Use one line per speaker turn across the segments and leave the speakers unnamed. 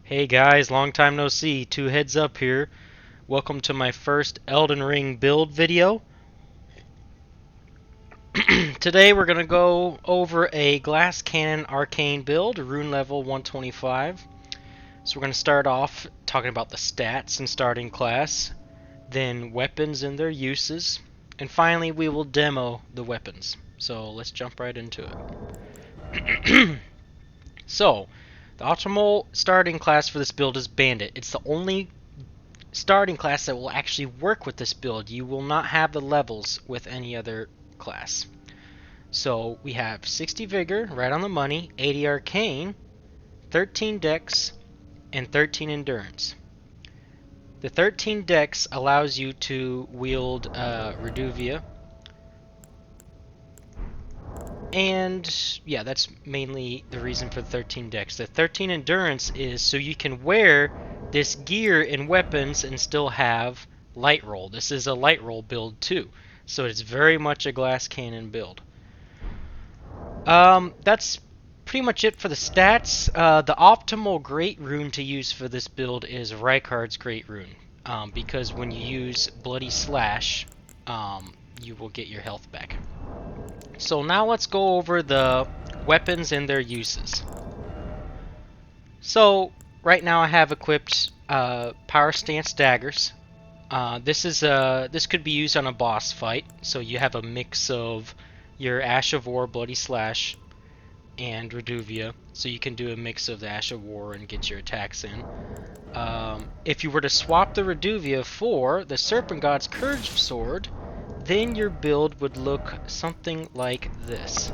Hey guys, long time no see. Two heads up here. Welcome to my first Elden Ring build video. Today we're going to go over a glass cannon arcane build, rune level 125. So we're going to start off talking about the stats and starting class, then weapons and their uses, and finally we will demo the weapons. So let's jump right into it. So, the optimal starting class for this build is Bandit. It's the only starting class that will actually work with this build. You will not have the levels with any other class. So we have 60 Vigor, right on the money, 80 Arcane, 13 Dex, and 13 Endurance. The 13 Dex allows you to wield Reduvia. And yeah, that's mainly the reason for the 13 Dex. The 13 Endurance is so you can wear this gear and weapons and still have light roll. This is a light roll build too, so it's very much a glass cannon build. That's pretty much it for the stats. The optimal Great Rune to use for this build is Rykard's Great Rune, because when you use Bloody Slash, you will get your health back. So now let's go over the weapons and their uses. So right now I have equipped Power Stance daggers. This could be used on a boss fight. So you have a mix of your Ash of War, Bloody Slash, and Reduvia. So you can do a mix of the Ash of War and get your attacks in. If you were to swap the Reduvia for the Serpent God's Curved Sword, then your build would look something like this.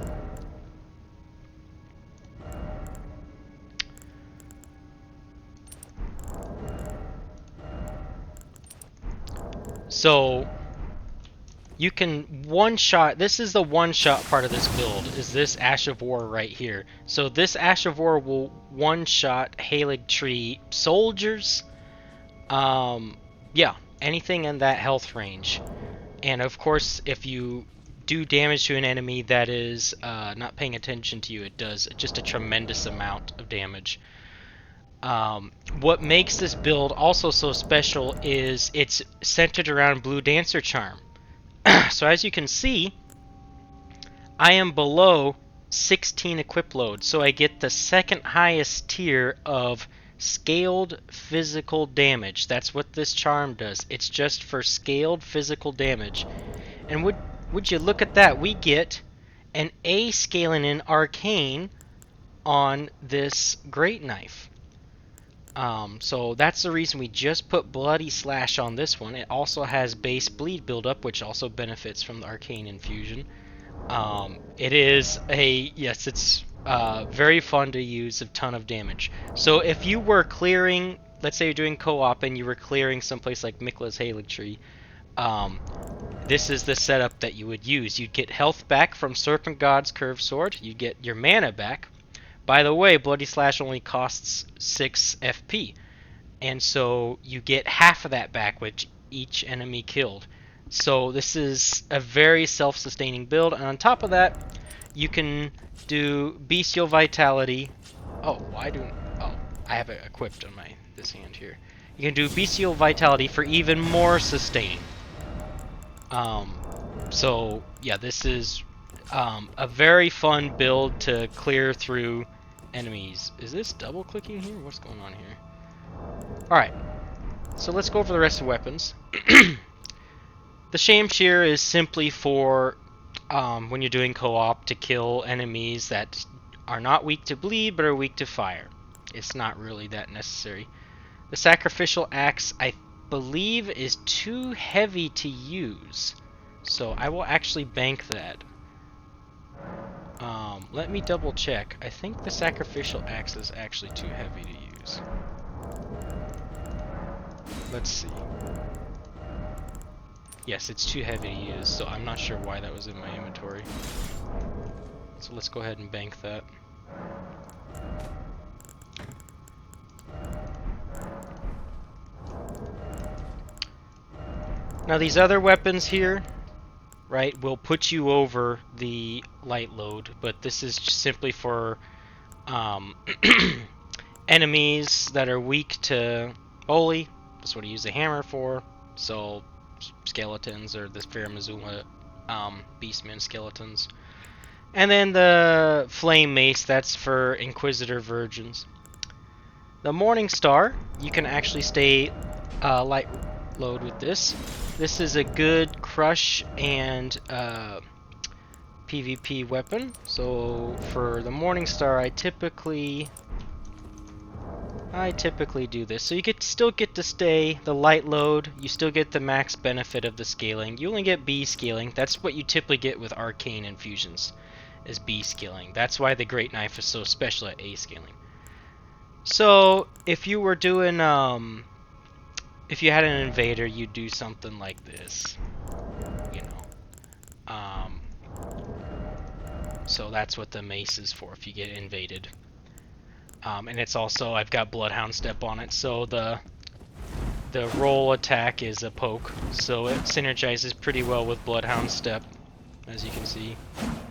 So you can one-shot, this is the one-shot part of this build, is this Ash of War right here. So this Ash of War will one-shot Halig Tree soldiers, yeah, anything in that health range. And of course, if you do damage to an enemy that is not paying attention to you, it does just a tremendous amount of damage. What makes this build also so special is it's centered around Blue Dancer Charm. So as you can see, I am below 16 equip load, so I get the second highest tier of scaled physical damage. That's what this charm does. It's just for scaled physical damage. And would you look at that? We get an A scaling in Arcane on this Great Knife. So that's the reason we just put Bloody Slash on this one. It also has base bleed buildup, which also benefits from the Arcane infusion. It's very fun to use, a ton of damage. So if you were clearing, let's say you're doing co-op and you were clearing someplace like Mikla's Halig Tree, this is the setup that you would use. You'd get health back from Serpent God's Curved Sword, you'd get your mana back. By the way, Bloody Slash only costs 6 FP, and so you get half of that back with each enemy killed. So this is a very self-sustaining build, and on top of that, you can do Bestial Vitality. Oh, I have it equipped on this hand here. You can do Bestial Vitality for even more sustain. So yeah, this is a very fun build to clear through enemies. Is this double clicking here? What's going on here? Alright, so let's go over the rest of the weapons. The Shamshir is simply for when you're doing co-op to kill enemies that are not weak to bleed but are weak to fire. It's not really that necessary. The Sacrificial Axe, I believe, is too heavy to use, so I will actually bank that. Let me double check. I think the Sacrificial Axe is actually too heavy to use. Let's see. Yes, it's too heavy to use, so I'm not sure why that was in my inventory. So let's go ahead and bank that. Now these other weapons here, right, will put you over the light load, but this is just simply for enemies that are weak to Oli. That's what I use the hammer for. So skeletons or the Faramazula Beastman skeletons. And then the Flame Mace, that's for Inquisitor Virgins. The Morning Star, you can actually stay light load with this. This is a good crush and PvP weapon. So for the Morning Star, I typically do this. So you still get to stay the light load. You still get the max benefit of the scaling. You only get B scaling. That's what you typically get with Arcane infusions, is B scaling. That's why the Great Knife is so special at A scaling. So if you were doing, if you had an invader, you'd do something like this, you know. So that's what the mace is for if you get invaded. And it's also, I've got Bloodhound Step on it, so the roll attack is a poke, so it synergizes pretty well with Bloodhound Step, as you can see.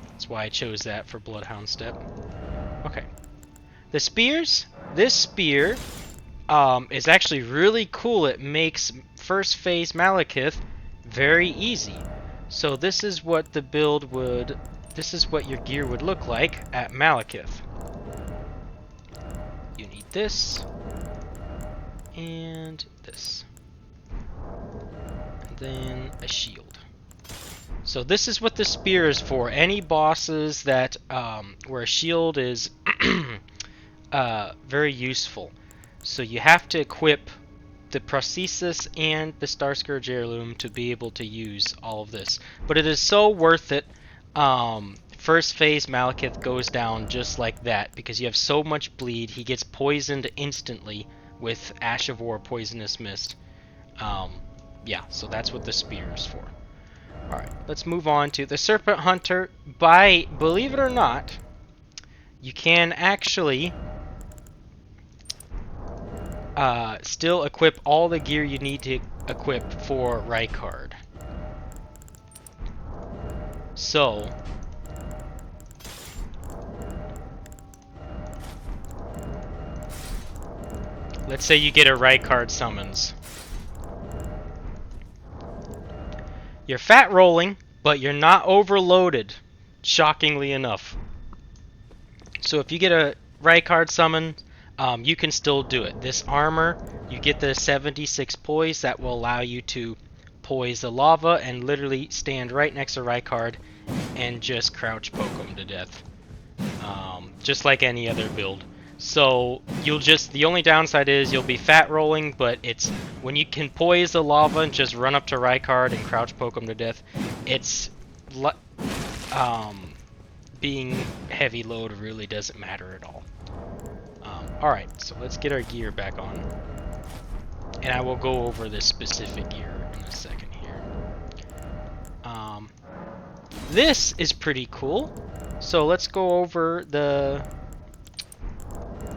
That's why I chose that for Bloodhound Step. Okay. The spears. This spear is actually really cool. It makes first phase Malekith very easy. So this is what the build would, this is what your gear would look like at Malekith. You need this, and this, and then a shield. So this is what the spear is for. Any bosses that where a shield is very useful. So you have to equip the prosthesis and the Star Scourge Heirloom to be able to use all of this. But it is so worth it. First phase Malekith goes down just like that because you have so much bleed. He gets poisoned instantly with Ash of War Poisonous Mist. Yeah, so that's what the spear is for. Alright, let's move on to the Serpent Hunter. Believe it or not, you can actually still equip all the gear you need to equip for Rykard. So, let's say you get a Rykard summons. You're fat rolling, but you're not overloaded, shockingly enough. So if you get a Rykard summon, you can still do it. This armor, you get the 76 poise that will allow you to poise the lava and literally stand right next to Rykard and just crouch poke him to death. Just like any other build. So the only downside is you'll be fat rolling, but it's when you can poise the lava and just run up to Rykard and crouch poke him to death, it's being heavy load really doesn't matter at all. Alright, so let's get our gear back on. And I will go over this specific gear in a second here. This is pretty cool. So let's go over the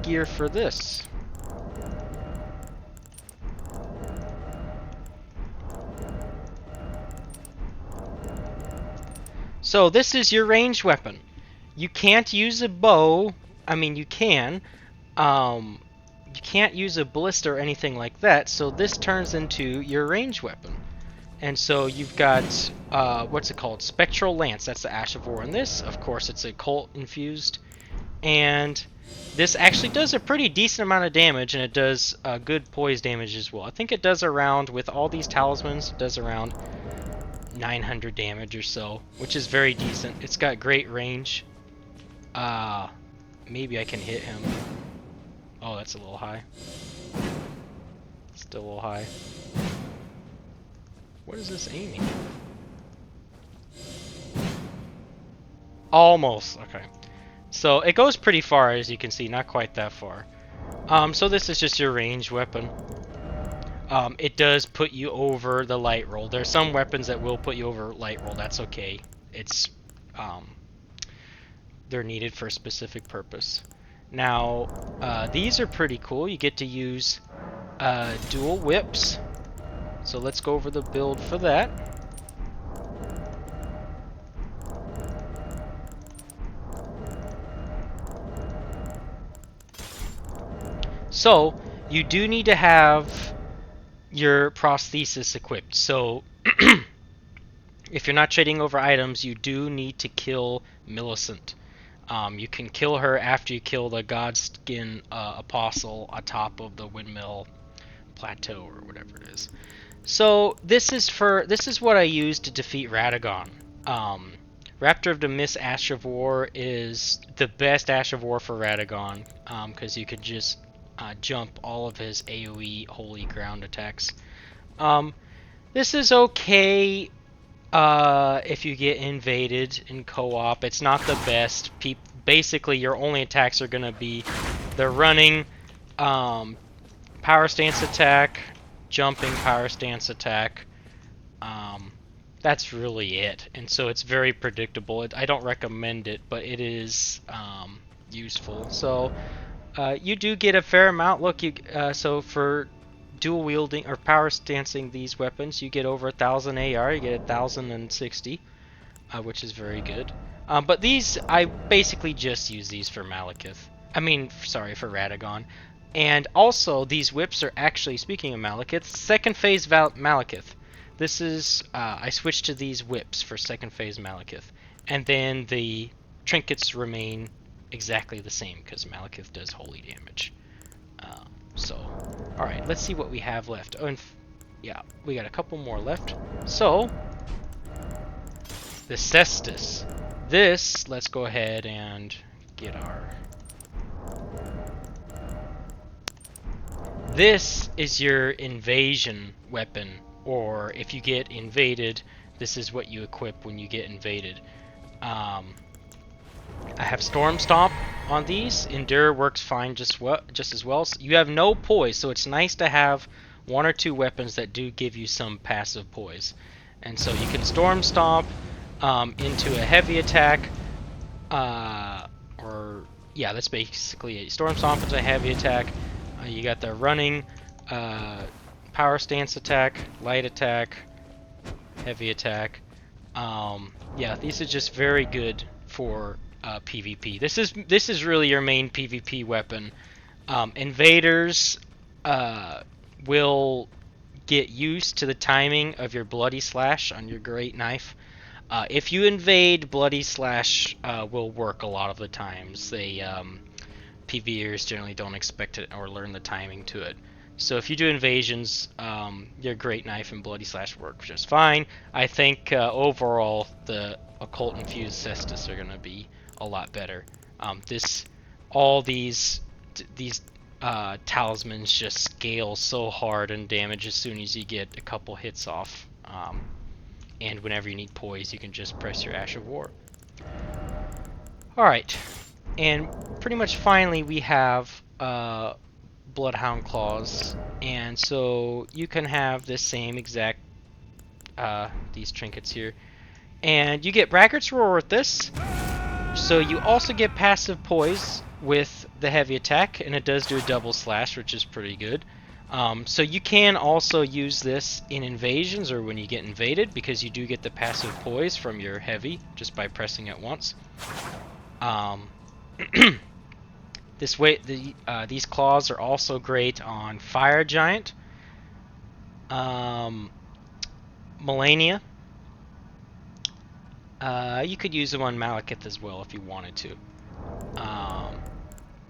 gear for this. So this is your ranged weapon. You can't use a bow. I mean, you can. You can't use a ballista or anything like that, so this turns into your ranged weapon. And so you've got, what's it called? Spectral Lance. That's the Ash of War in this. Of course, it's Occult infused. And this actually does a pretty decent amount of damage, and it does good poise damage as well. I think it does around, with all these talismans, it does around 900 damage or so, which is very decent. It's got great range. Maybe I can hit him. Oh, that's a little high. Still a little high. What is this aiming? Almost. Okay. So it goes pretty far, as you can see, not quite that far. So this is just your ranged weapon. It does put you over the light roll. There are some weapons that will put you over light roll. That's okay. It's they're needed for a specific purpose. Now, these are pretty cool. You get to use dual whips. So let's go over the build for that. So you do need to have your prosthesis equipped. So if you're not trading over items, you do need to kill Millicent. You can kill her after you kill the Godskin Apostle atop of the Windmill Plateau or whatever it is. So this is what I use to defeat Radagon. Raptor of the Mist Ash of War is the best Ash of War for Radagon because you can just jump all of his AoE Holy Ground attacks. This is okay if you get invaded in co-op. It's not the best. Basically, your only attacks are going to be the running power stance attack, jumping power stance attack. That's really it, and so it's very predictable. I don't recommend it, but it is useful. So you do get a fair amount. Look, so for dual wielding or power stancing these weapons, you get over 1,000 AR. You get 1,060, which is very good. But these, I basically just use these for Malekith. I mean, sorry, for Radagon. And also, these whips are actually, speaking of Malekith, second phase Malekith. This is, I switched to these whips for second phase Malekith. And then the trinkets remain exactly the same, because Malekith does holy damage. Alright, let's see what we have left. Oh, and yeah, we got a couple more left. So, the Caestus. This, let's go ahead and get our... This is your invasion weapon, or if you get invaded, this is what you equip when you get invaded. I have Storm Stomp on these. Endure works fine just as well. So you have no poise, so it's nice to have one or two weapons that do give you some passive poise. And so you can Storm Stomp into a heavy attack, yeah, that's basically it. Storm Stomp into a heavy attack. You got the running power stance attack, light attack, heavy attack. Yeah, these are just very good for PvP. This is really your main PvP weapon. Invaders will get used to the timing of your Bloody Slash on your Great Knife. If you invade, Bloody Slash will work a lot of the times. PvEers generally don't expect it or learn the timing to it. So if you do invasions, your Great Knife and Bloody Slash work just fine. I think overall the Occult infused Caestus are going to be a lot better. All these talismans just scale so hard in damage as soon as you get a couple hits off. And whenever you need poise, you can just press your Ash of War. Alright, and pretty much finally we have Bloodhound Claws, and so you can have this same exact these trinkets here, and you get Braggarts Roar with this. So you also get passive poise with the heavy attack, and it does do a double slash, which is pretty good. So you can also use this in invasions or when you get invaded, because you do get the passive poise from your heavy just by pressing it once. This way, these claws are also great on Fire Giant, Melania. You could use them on Malekith as well if you wanted to.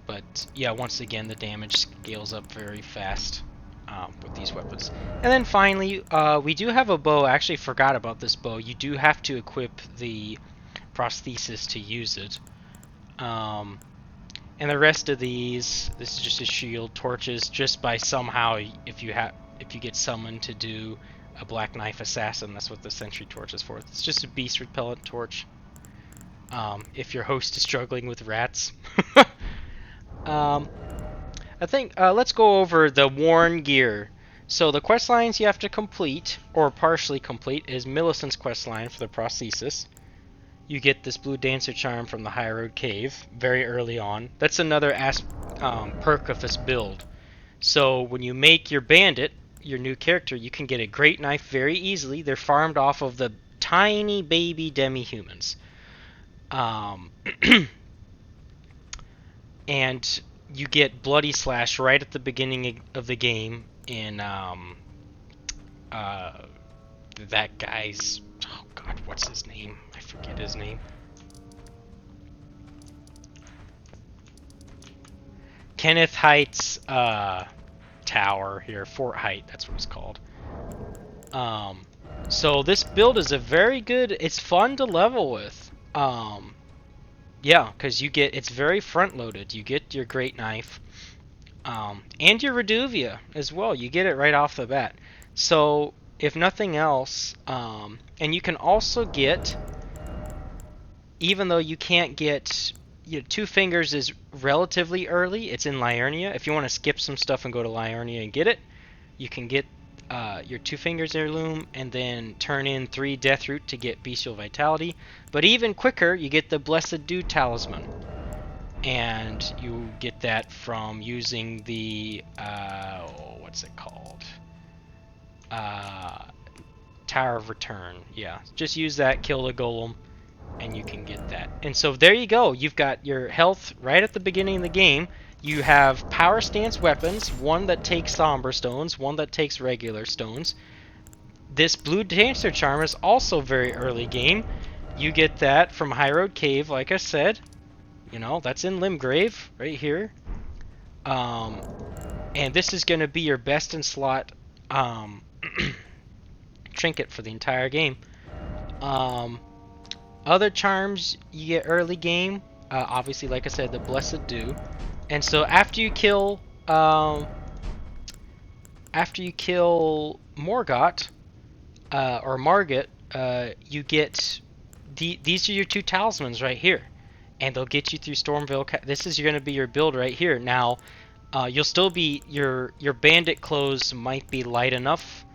But yeah, once again, the damage scales up very fast with these weapons. And then finally, we do have a bow. I actually forgot about this bow. You do have to equip the prosthesis to use it. And the rest of these, this is just a shield. Torches, just by somehow, if you get summoned to do a Black Knife Assassin, that's what the Sentry Torch is for. It's just a beast repellent torch. If your host is struggling with rats. I think let's go over the worn gear. So the quest lines you have to complete, or partially complete, is Millicent's quest line for the prosthesis. You get this Blue Dancer Charm from the High Road Cave very early on. That's another perk of this build. So when you make your bandit, your new character, you can get a Great Knife very easily. They're farmed off of the tiny baby demi-humans. And you get Bloody Slash right at the beginning of the game in uh, that guy's, oh god, what's his name? I forget his name. Kenneth Heights tower here, Fort Height, that's what it's called. So this build is a very good, it's fun to level with. Yeah, because it's very front loaded. You get your Great Knife, and your Reduvia as well. You get it right off the bat. So if nothing else, and you can also get, even though you can't get, Two Fingers is relatively early. It's in Liurnia. If you want to skip some stuff and go to Liurnia and get it, you can get your Two Fingers heirloom and then turn in 3 Death Root to get Bestial Vitality. But even quicker, you get the Blessed Dew Talisman. And you get that from using the, what's it called? Tower of Return. Yeah, just use that, kill the golem, and you can get that. And so there you go. You've got your health right at the beginning of the game. You have power stance weapons, one that takes somber stones, one that takes regular stones. This blue dancer charm is also very early game. You get that from High Road Cave, like I said. That's in Limgrave, right here. And this is going to be your best in slot trinket for the entire game. Other charms you get early game. Obviously, like I said, the Blessed Dew. And so after you kill Morgott or Margit, you get these are your 2 talismans right here. And they'll get you through Stormville. This is going to be your build right here. Now, you'll still be your bandit clothes might be light enough.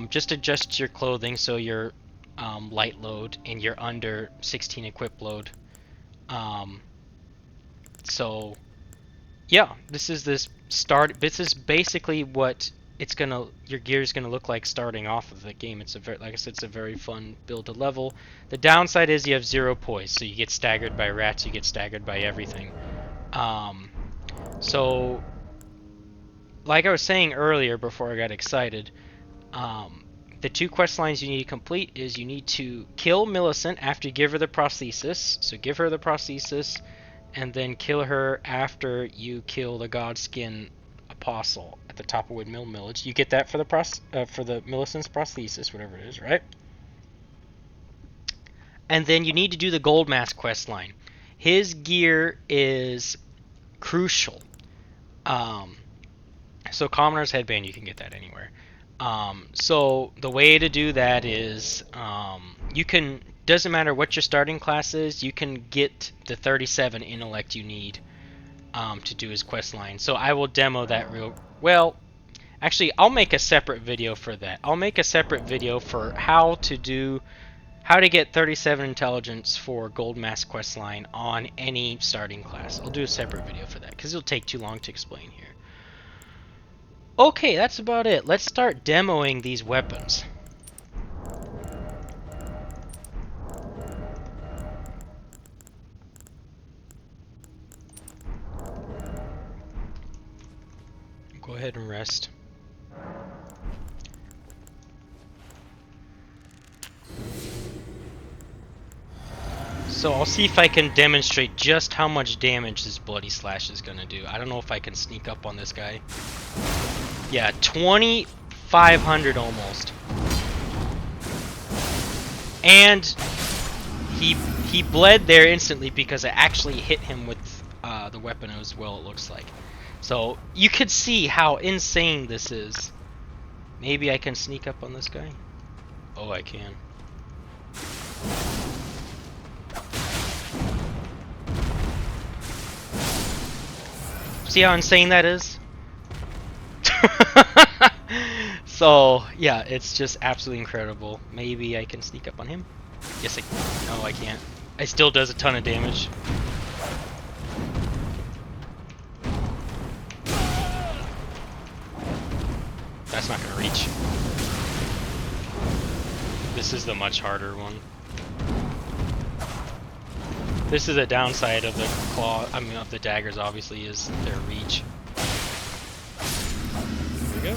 Just adjust your clothing so you're light load and you're under 16 equip load. So, yeah, this is basically what your gear is gonna look like starting off of the game. It's like I said, it's a very fun build to level. The downside is you have 0 poise, so you get staggered by rats, you get staggered by everything. So, like I was saying earlier before I got excited, the 2 quest lines you need to complete is you need to kill Millicent after you give her the prosthesis. So give her the prosthesis, and then kill her after you kill the Godskin Apostle at the top of Windmill Village. You get that for the Millicent's prosthesis, whatever it is, right? And then you need to do the Gold Mask quest line. His gear is crucial. So Commoner's Headband, you can get that anywhere. So the way to do that is doesn't matter what your starting class is, you can get the 37 intellect you need to do his quest line. So I will demo that actually I'll make a separate video for that. I'll make a separate video for how to get 37 intelligence for Gold Mask quest line on any starting class. I'll do a separate video for that because it'll take too long to explain here. Okay, that's about it. Let's start demoing these weapons. Go ahead and rest. So I'll see if I can demonstrate just how much damage this Bloody Slash is gonna do. I don't know if I can sneak up on this guy. Yeah, 2,500 almost. And he bled there instantly because I actually hit him with the weapon as well, it looks like. So you could see how insane this is. Maybe I can sneak up on this guy. Oh, I can. See how insane that is? So, yeah, it's just absolutely incredible. Maybe I can sneak up on him? Yes, no, I can't. It still does a ton of damage. That's not gonna reach. This is the much harder one. This is a downside of the claw. I mean, of the daggers, obviously, is their reach. Here we go.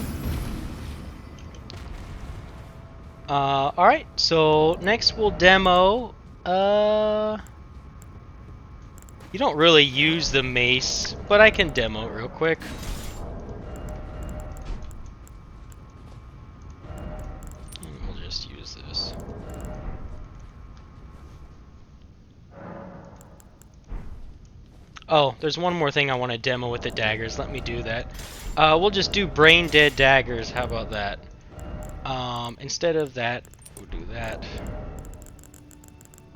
Alright, so next we'll demo, you don't really use the mace, but I can demo it real quick. And we'll just use this. Oh, there's one more thing I want to demo with the daggers. Let me do that. We'll just do brain dead daggers. How about that? Instead of that, we'll do that.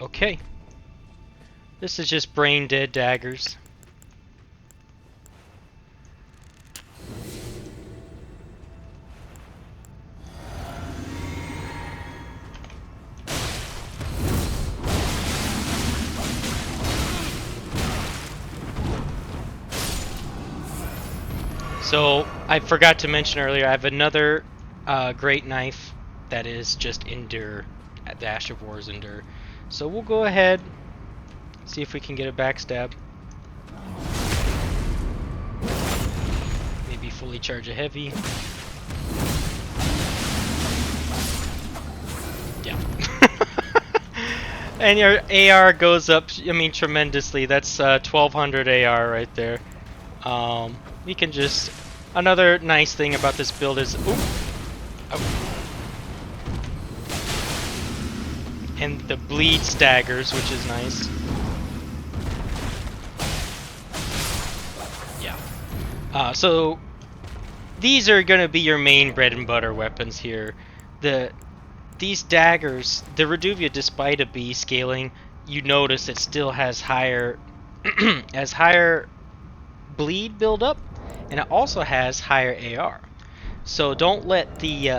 Okay. This is just brain dead daggers. So, I forgot to mention earlier, I have another great knife that is just Endure. The Ash of War is Endure. So we'll go ahead, see if we can get a backstab. Maybe fully charge a heavy. Yeah. And your AR goes up, I mean, tremendously. That's 1200 AR right there. We can just... Another nice thing about this build is... Ooh, oh. And the bleed staggers, which is nice. Yeah. So... These are going to be your main bread and butter weapons here. These daggers, the Reduvia, despite a B scaling, you notice it still has higher... has higher bleed build up, and it also has higher AR. So don't let the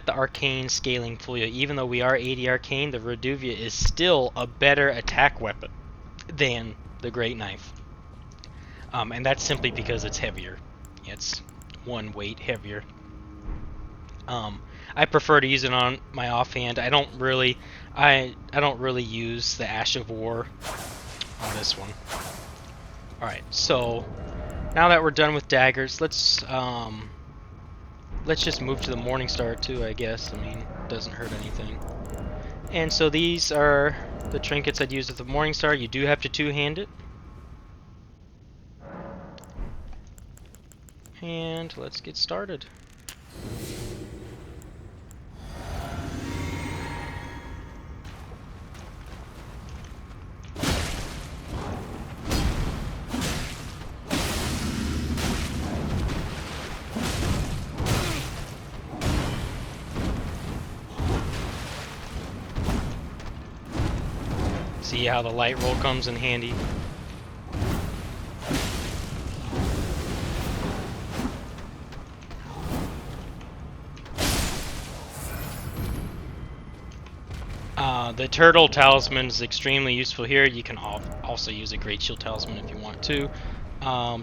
arcane scaling fool you. Even though we are 80 arcane, the Reduvia is still a better attack weapon than the Great Knife. And that's simply because it's heavier. It's 1 weight heavier. I prefer to use it on my offhand. I don't really use the Ash of War on this one. Alright, so now that we're done with daggers, let's just move to the Morningstar too, I guess. I mean, it doesn't hurt anything. And so these are the trinkets I'd use with the Morningstar. You do have to two-hand it. And let's get started. See how the light roll comes in handy. The turtle talisman is extremely useful here. You can also use a great shield talisman if you want to,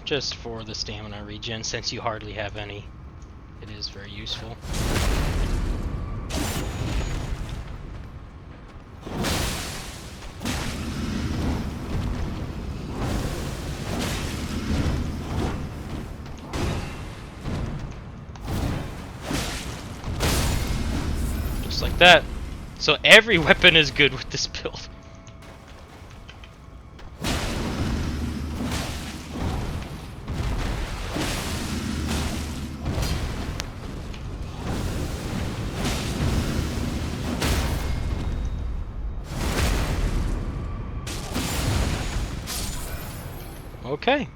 just for the stamina regen, since you hardly have any. It is very useful. Just like that. So every weapon is good with this build. Okay.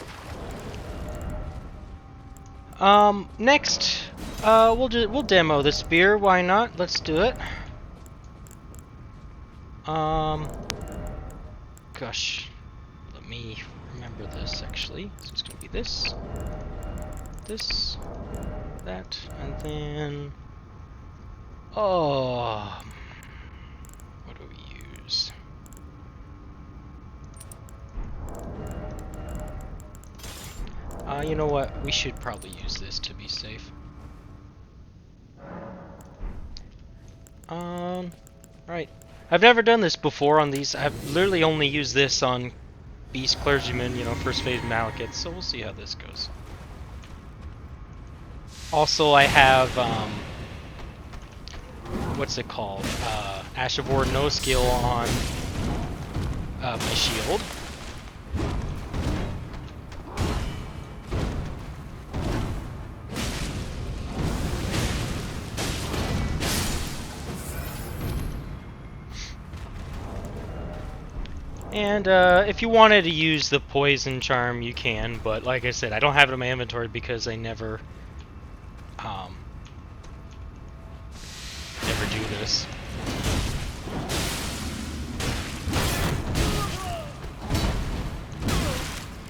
Next, we'll demo the spear. Why not? Let's do it. Gosh, let me remember this actually. So it's gonna be this, that, and then, what do we use? You know what? We should probably use this to be safe. Alright. I've never done this before on these. I've literally only used this on Beast Clergyman, you know, first phase Malachites, so we'll see how this goes. Also, I have, what's it called? Ash of War no skill on my shield. And if you wanted to use the poison charm, you can, but like I said, I don't have it in my inventory because I never do this.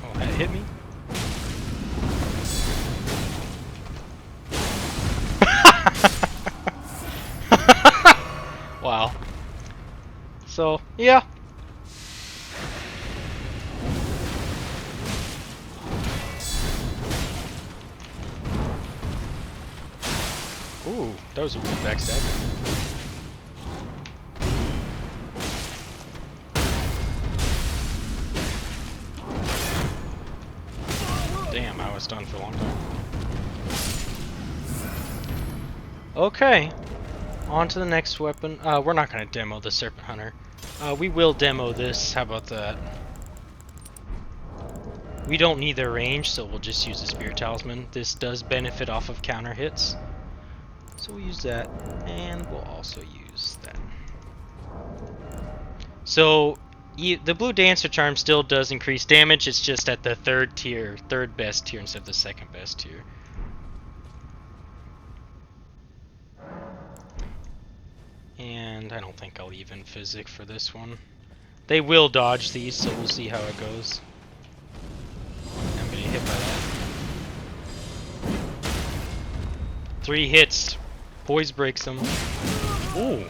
Oh, that hit me? Wow. So, yeah. Ooh, that was a good backstab. Damn, I was stunned for a long time. Okay, on to the next weapon. We're not going to demo the Serpent Hunter. We will demo this, how about that? We don't need their range, so we'll just use the Spirit Talisman. This does benefit off of counter hits. So we'll use that, and we'll also use that. So, the Blue Dancer Charm still does increase damage, it's just at the third best tier instead of the second best tier. And I don't think I'll even physic for this one. They will dodge these, so we'll see how it goes. I'm getting hit by that. 3 hits. Poise breaks them. Ooh.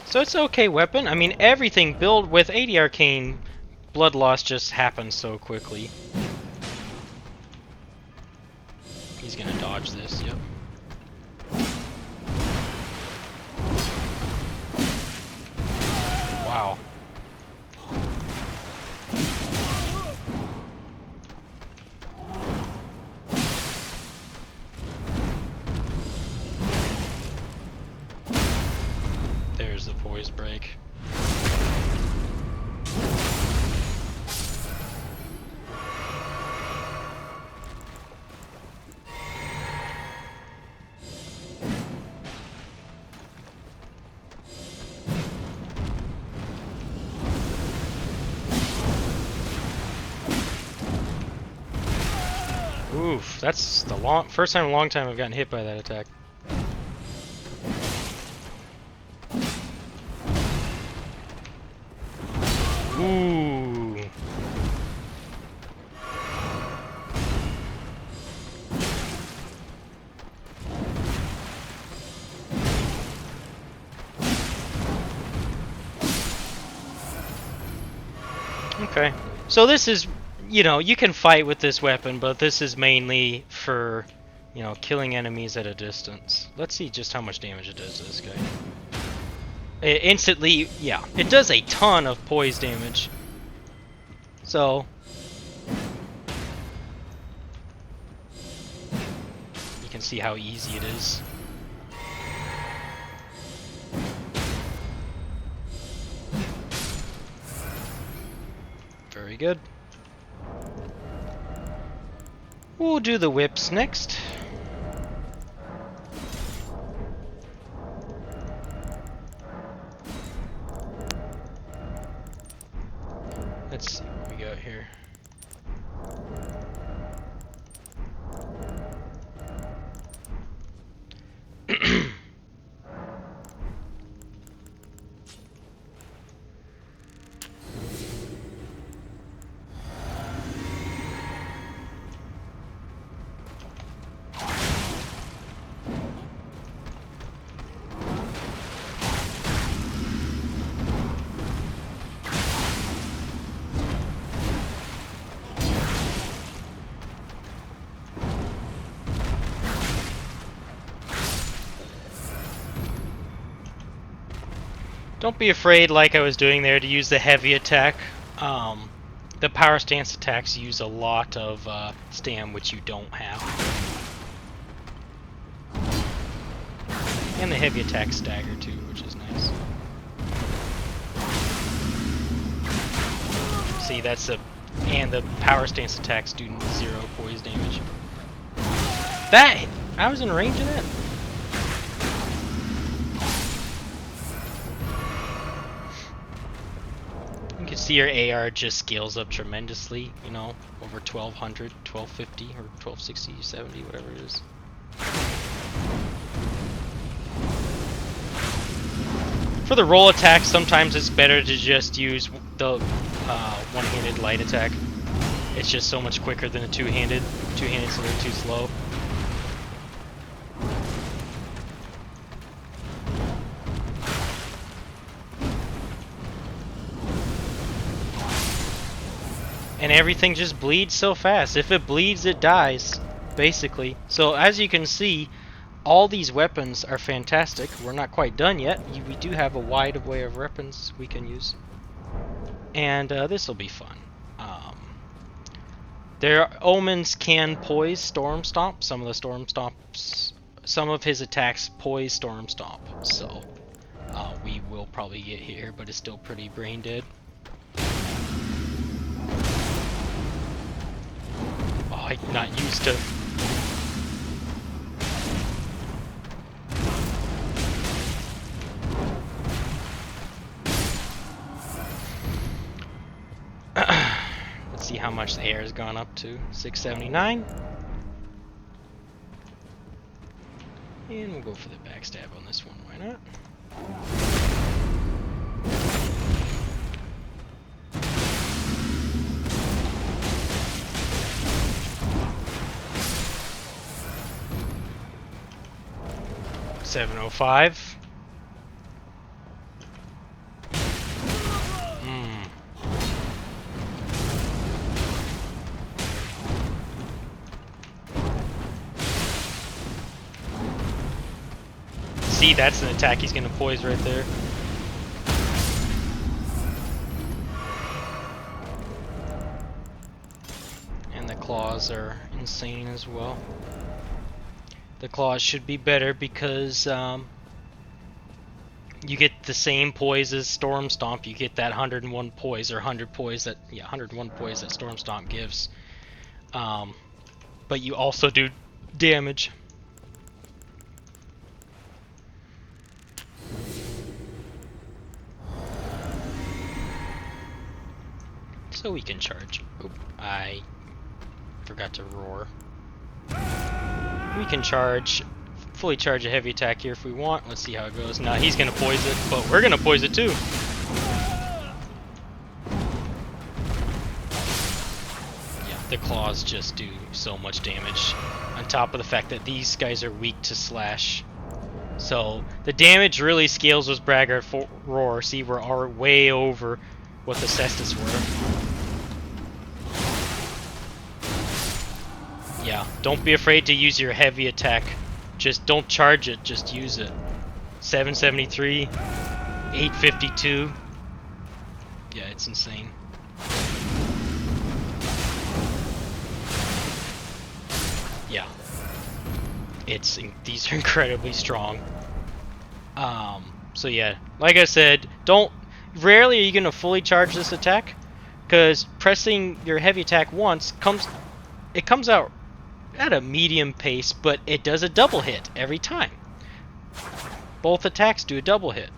So it's an okay weapon. I mean, everything built with 80 Arcane, blood loss just happens so quickly. He's gonna dodge this, yep. Wow. There's the poise break. Oof, that's the first time in a long time I've gotten hit by that attack. Ooh. Okay. So this is, you know, you can fight with this weapon, but this is mainly for, you know, killing enemies at a distance. Let's see just how much damage it does to this guy. It instantly, yeah, it does a ton of poise damage. So, you can see how easy it is. Very good. We'll do the whips next. Let's see what we got here. Don't be afraid, like I was doing there, to use the heavy attack. The power stance attacks use a lot of stam, which you don't have. And the heavy attack stagger too, which is nice. See, that's a... And the power stance attacks do 0 poise damage. That... I was in range of that. You can see your AR just scales up tremendously, you know, over 1200, 1250, or 1260, 70, whatever it is. For the roll attack, sometimes it's better to just use the one-handed light attack. It's just so much quicker than a two-handed. Two-handed's a little too slow. And everything just bleeds so fast. If it bleeds, it dies, basically. So as you can see, all these weapons are fantastic. We're not quite done yet. We do have a wide array of weapons we can use. And this will be fun. Their omens can poise Storm Stomp. Some of the Storm Stomps, some of his attacks poise Storm Stomp. So we will probably get here, but it's still pretty brain dead. Oh, I'm not used to. Let's see how much the air has gone up to. 679. And we'll go for the backstab on this one, why not? $705. See, that's an attack he's gonna poise right there. And the claws are insane as well. The claws should be better because you get the same poise as Storm Stomp. You get that 101 poise or 100 poise that 101 poise that Storm Stomp gives. But you also do damage. So we can charge. Oop, I forgot to roar. We can charge, fully charge a heavy attack here if we want. Let's see how it goes. Now he's gonna poise it, but we're gonna poise it too. Yeah, the claws just do so much damage. On top of the fact that these guys are weak to slash. So the damage really scales with Braggart roar. See, we're way over what the Caestus were. Yeah, don't be afraid to use your heavy attack. Just don't charge it, just use it. 773, 852. Yeah, it's insane. Yeah. These are incredibly strong. So yeah, like I said, rarely are you gonna fully charge this attack, because pressing your heavy attack once comes out at a medium pace, but it does a double hit every time. Both attacks do a double hit.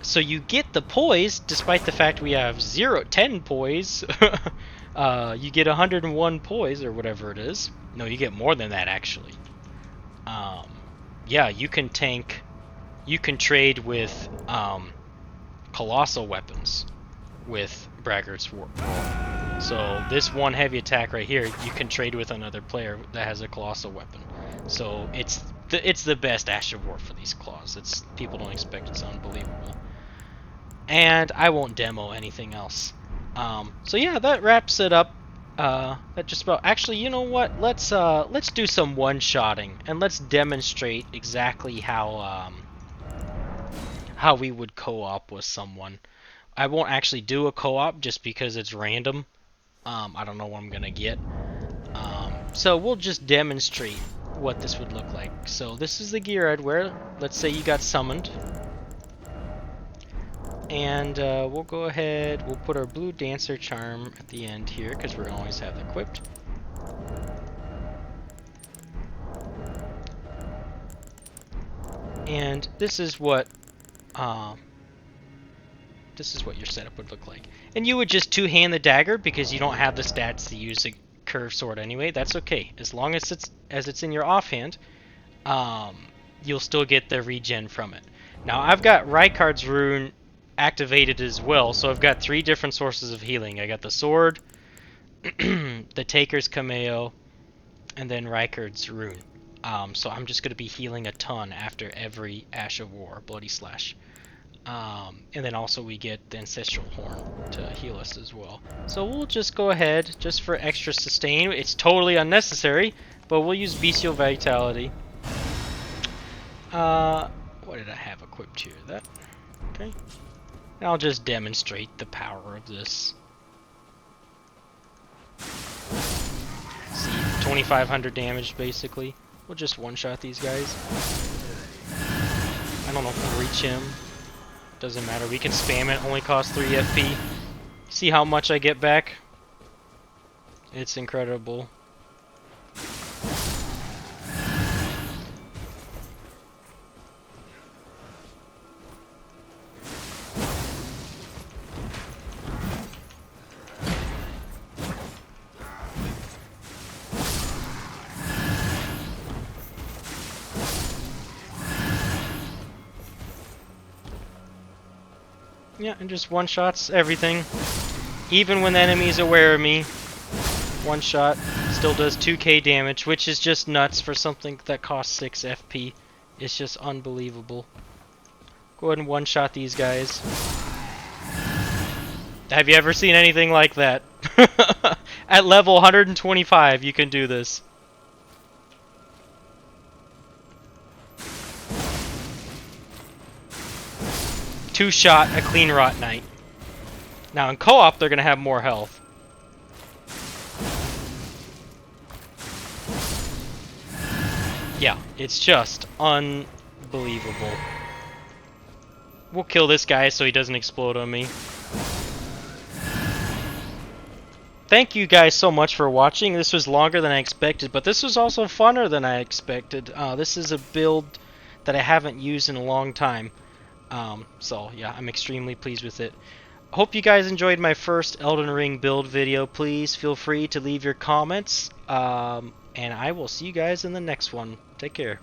So you get the poise, despite the fact we have 10 poise. You get 101 poise, or whatever it is. No, you get more than that, actually. Yeah, you can trade with colossal weapons with Braggarts War. So this one heavy attack right here, you can trade with another player that has a colossal weapon. So it's the best Ash of War for these claws. People don't expect it's unbelievable. And I won't demo anything else. So yeah, that wraps it up. That just about. Actually, you know what? Let's do some one-shotting and let's demonstrate exactly how how we would co-op with someone. I won't actually do a co-op just because it's random. I don't know what I'm gonna get. So we'll just demonstrate what this would look like. So this is the gear I'd wear. Let's say you got summoned. And we'll go ahead, we'll put our blue dancer charm at the end here because we always have it equipped. And this is what your setup would look like. And you would just two-hand the dagger because you don't have the stats to use a curved sword anyway. That's okay. As long as it's in your offhand, you'll still get the regen from it. Now I've got Rykard's Rune activated as well, so I've got 3 different sources of healing. I got the sword, the Taker's Cameo, and then Rykard's Rune. So I'm just going to be healing a ton after every Ash of War, Bloody Slash. And then also we get the Ancestral Horn to heal us as well. So we'll just go ahead, just for extra sustain. It's totally unnecessary, but we'll use Bestial Vitality. What did I have equipped here? That, okay. And I'll just demonstrate the power of this. See, 2,500 damage basically. We'll just one-shot these guys. I don't know if we'll reach him. Doesn't matter, we can spam it, only costs 3 FP. See how much I get back? It's incredible. Yeah, and just one-shots everything. Even when the enemy's aware of me, one shot still does 2k damage, which is just nuts for something that costs 6 FP. It's just unbelievable. Go ahead and one-shot these guys. Have you ever seen anything like that? At level 125, you can do this. Two-shot, a clean Rot Knight. Now in co-op, they're going to have more health. Yeah, it's just unbelievable. We'll kill this guy so he doesn't explode on me. Thank you guys so much for watching. This was longer than I expected, but this was also funner than I expected. This is a build that I haven't used in a long time. So yeah, I'm extremely pleased with it. Hope you guys enjoyed my first Elden Ring build video. Please feel free to leave your comments. And I will see you guys in the next one. Take care.